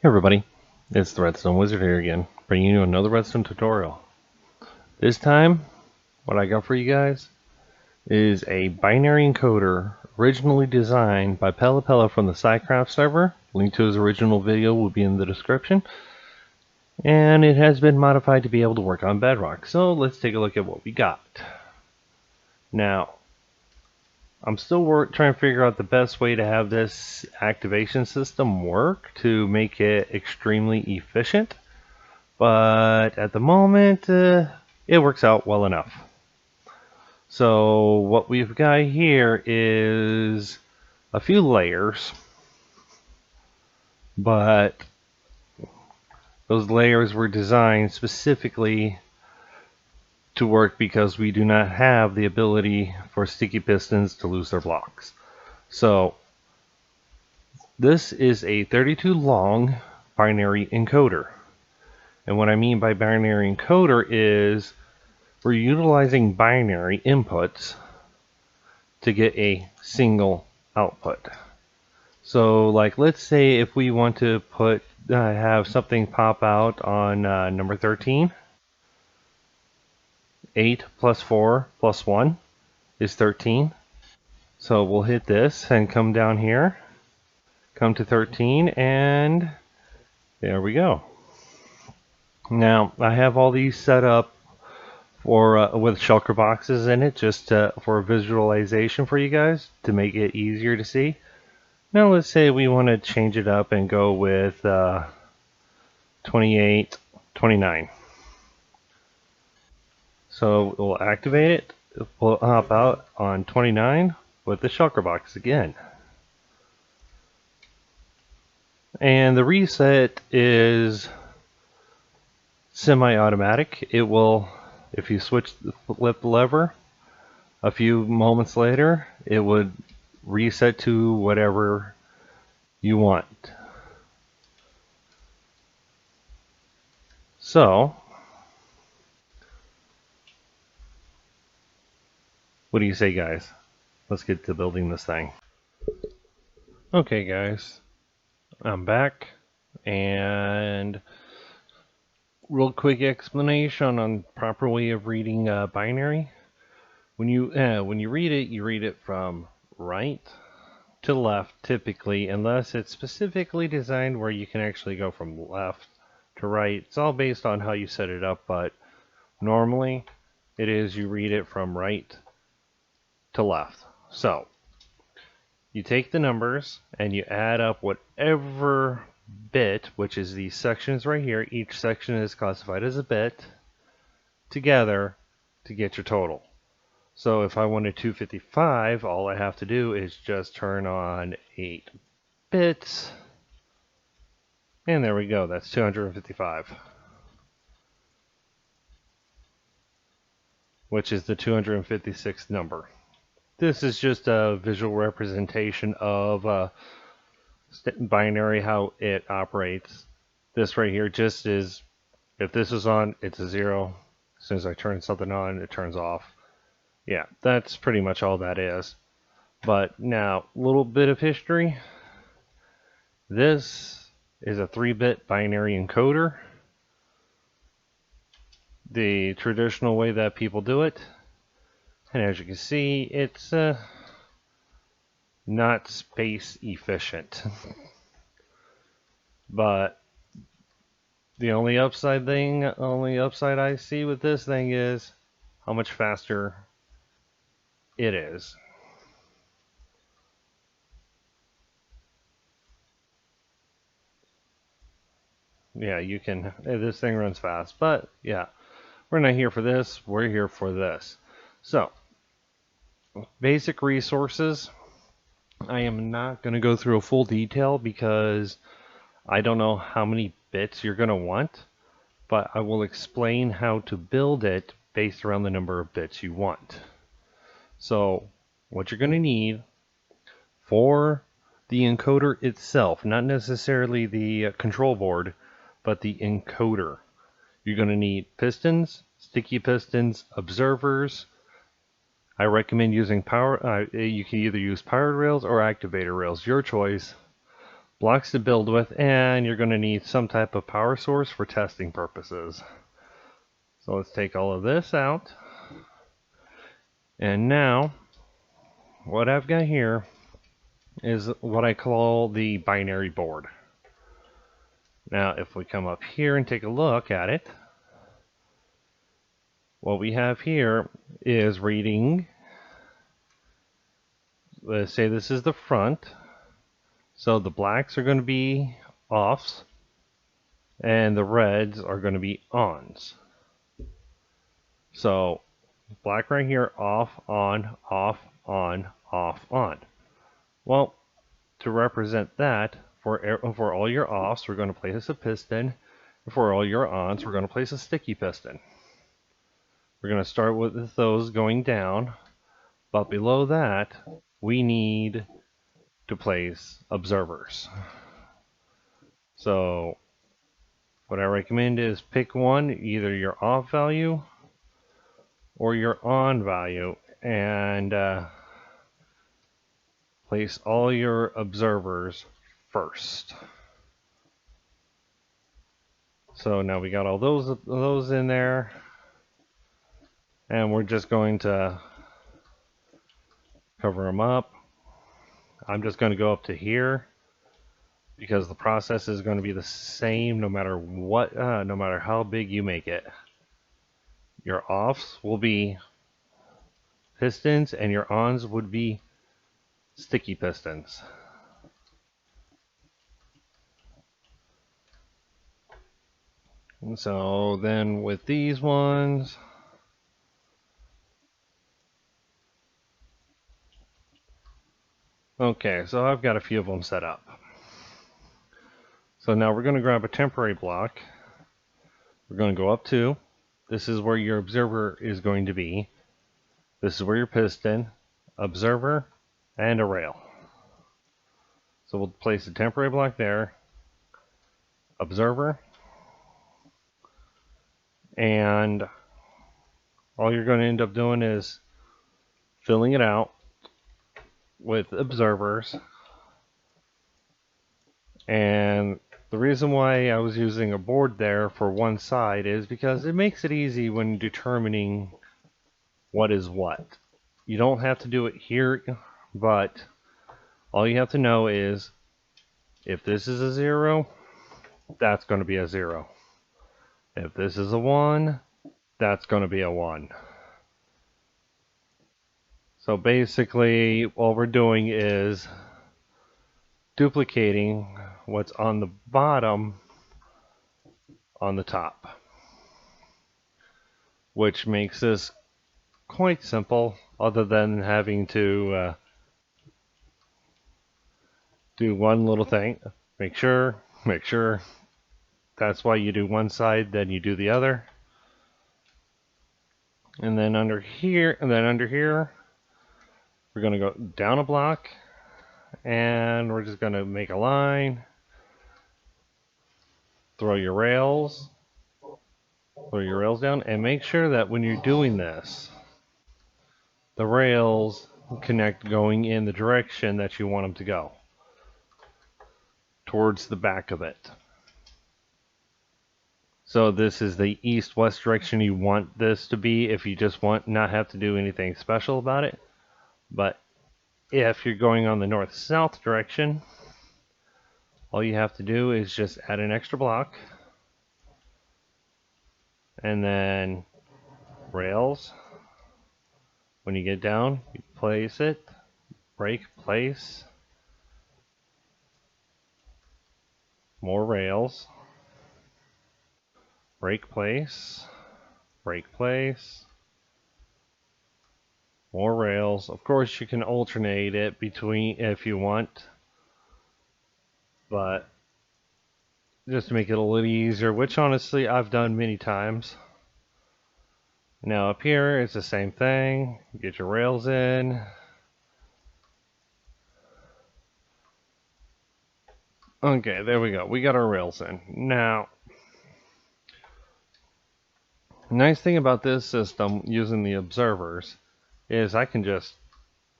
Hey everybody, it's the Redstone Wizard here again, bringing you another Redstone tutorial. This time, what I got for you guys is a binary encoder originally designed by Pella from the SciCraft server. Link to his original video will be in the description. And it has been modified to be able to work on Bedrock. So let's take a look at what we got. Now, I'm still trying to figure out the best way to have this activation system work to make it extremely efficient. But at the moment, it works out well enough. So what we've got here is a few layers, but those layers were designed specifically to work because we do not have the ability for sticky pistons to lose their blocks. So this is a 32 long binary encoder. And what I mean by binary encoder is we're utilizing binary inputs to get a single output. So like let's say if we want to have something pop out on number 13, 8 plus 4 plus 1 is 13. So we'll hit this and come down here, come to 13, and there we go. Now I have all these set up for with shulker boxes in it, just for visualization for you guys to make it easier to see. Now let's say we want to change it up and go with 28, 29. So we'll activate it, we'll hop out on 29 with the shulker box again. And the reset is semi-automatic. It will, if you flip the lever, a few moments later, it would reset to whatever you want. So, what do you say, guys? Let's get to building this thing. Okay, guys, I'm back, and real quick explanation on proper way of reading binary. When you read it, you read it from right to left typically, unless it's specifically designed where you can actually go from left to right. It's all based on how you set it up, but normally it is you read it from right to left. So you take the numbers and you add up whatever bit, which is these sections right here, each section is classified as a bit, together to get your total. So if I wanted 255, all I have to do is just turn on 8 bits, and there we go, that's 255, which is the 256th number. This is just a visual representation of binary, how it operates. This right here just is, if this is on, it's a 0. As soon as I turn something on, it turns off. Yeah, that's pretty much all that is. But now, a little bit of history. This is a 3-bit binary encoder. The traditional way that people do it. And as you can see, it's not space efficient. But the only upside I see with this thing is how much faster it is. Yeah, you can, this thing runs fast, but yeah, we're not here for this, we're here for this. So, basic resources. I am not going to go through a full detail because I don't know how many bits you're going to want, but I will explain how to build it based around the number of bits you want. So what you're going to need for the encoder itself, not necessarily the control board, but the encoder, you're going to need pistons, sticky pistons, observers. I recommend using power. You can either use powered rails or activator rails, your choice. blocks to build with, and you're going to need some type of power source for testing purposes. So let's take all of this out. And now, what I've got here is what I call the binary board. Now, if we come up here and take a look at it, what we have here is reading, let's say this is the front, so the blacks are going to be offs, and the reds are going to be ons. So, black right here, off, on, off, on, off, on. Well, to represent that, for all your offs, we're going to place a piston. For all your ons, we're going to place a sticky piston. We're going to start with those going down, but below that, we need to place observers. So, what I recommend is pick one, either your off value or your on value, and place all your observers first. So now we got all those in there, and we're just going to cover them up. I'm just going to go up to here because the process is going to be the same no matter what, no matter how big you make it. Your offs will be pistons, and your ons would be sticky pistons. And so then with these ones, okay, so I've got a few of them set up. So now we're going to grab a temporary block. We're going to go up to, this is where your observer is going to be. This is where your piston, observer, and a rail. So we'll place a temporary block there, observer, and all you're going to end up doing is filling it out with observers. And the reason why I was using a board there for one side is because it makes it easy when determining what is what. You don't have to do it here, but all you have to know is if this is a 0, that's going to be a 0. If this is a 1, that's going to be a 1. So basically, all we're doing is duplicating what's on the bottom on the top, which makes this quite simple, other than having to do one little thing. Make sure that's why you do one side, then you do the other. And then under here, we're going to go down a block, and we're just going to make a line, throw your rails down, and make sure that when you're doing this, the rails connect going in the direction that you want them to go, towards the back of it. So this is the east-west direction you want this to be if you just want not have to do anything special about it. But if you're going on the north-south direction, all you have to do is just add an extra block, and then rails. When you get down, you place it, break, place, more rails, break, place, more rails. Of course, you can alternate it between if you want, but just to make it a little easier, which honestly I've done many times. Now up here, it's the same thing. Get your rails in. Okay, there we go. We got our rails in. Now, nice thing about this system using the observers is I can just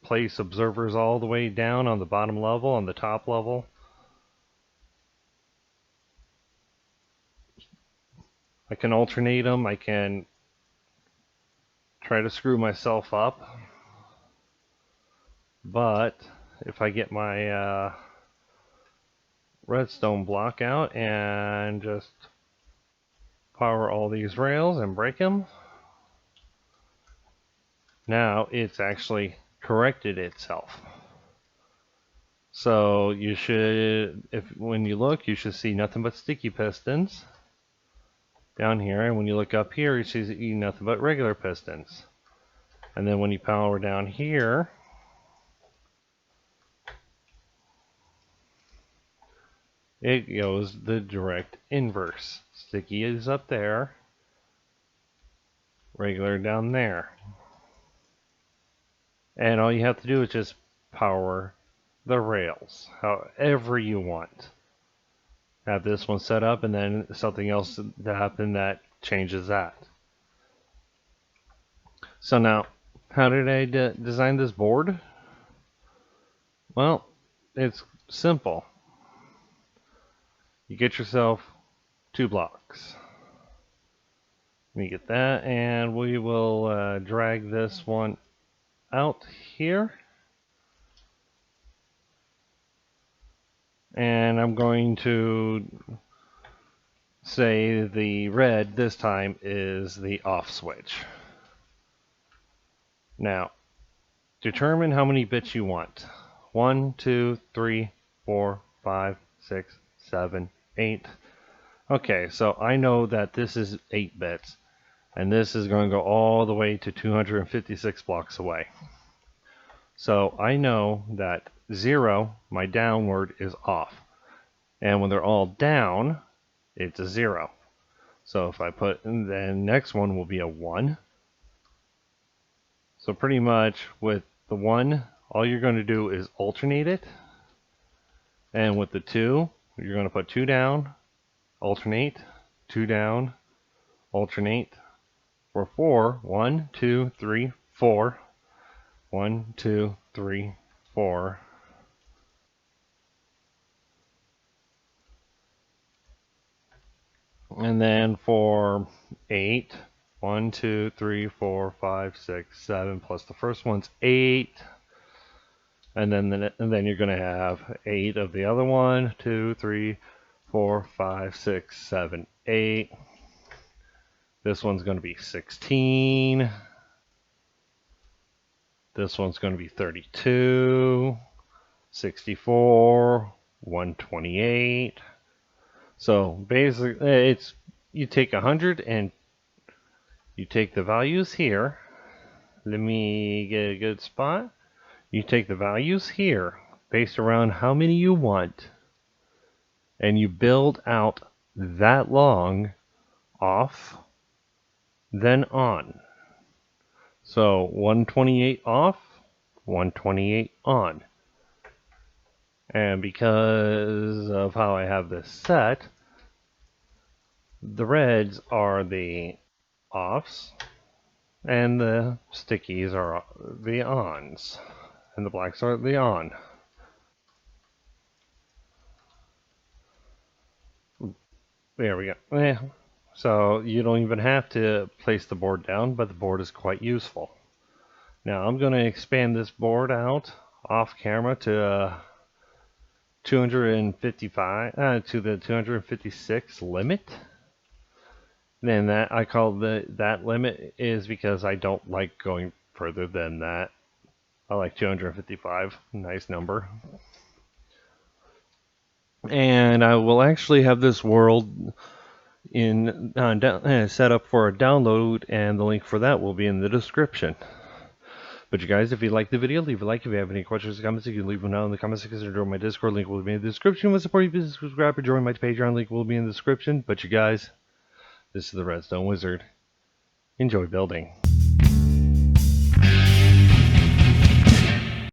place observers all the way down on the bottom level, on the top level. I can alternate them. I can try to screw myself up. But if I get my redstone block out and just power all these rails and break them, now it's actually corrected itself. So you should, when you look, you should see nothing but sticky pistons down here, and when you look up here, you see nothing but regular pistons. And then when you power down here, it goes the direct inverse. Sticky is up there, regular down there. And all you have to do is just power the rails however you want. Have this one set up and then something else to happen that changes that. So now, how did I design this board? Well, it's simple. You get yourself 2 blocks. Let me get that, and we will drag this one out here. And I'm going to say the red this time is the off switch. Now, determine how many bits you want. 1, 2, 3, 4, 5, 6, 7, 8. Okay, so I know that this is 8 bits, and this is going to go all the way to 256 blocks away. So I know that 0, my downward, is off. And when they're all down, it's a 0. So if I put, the next one will be a 1. So pretty much with the 1, all you're going to do is alternate it. And with the 2, you're going to put 2 down, alternate, 2 down, alternate. For 4, 1, 2, 3, 4. 1, 2, 3, 4. And then for 8, 1, 2, 3, 4, 5, 6, 7, plus the first one's 8. And then you're going to have 8 of the other one, 2, 3, 4, 5, 6, 7, 8. This one's going to be 16. This one's going to be 32, 64, 128. So basically, it's you take 100 and you take the values here. Let me get a good spot. You take the values here based around how many you want, and you build out that long off, then on. So 128 off, 128 on. And because of how I have this set, the reds are the offs, and the stickies are the ons, and the blacks are the on. There we go. So you don't even have to place the board down, but the board is quite useful. Now I'm going to expand this board out off camera to 255 to the 256 limit. Then that I call that limit is because I don't like going further than that. I like 255, nice number. And I will actually have this world in set up for a download, and the link for that will be in the description. But you guys, if you like the video, leave a like. If you have any questions or comments, you can leave them down in the comment section or join my Discord. Link will be in the description. With support, you can subscribe or join my Patreon. Link will be in the description. But you guys, this is the Redstone Wizard. Enjoy building.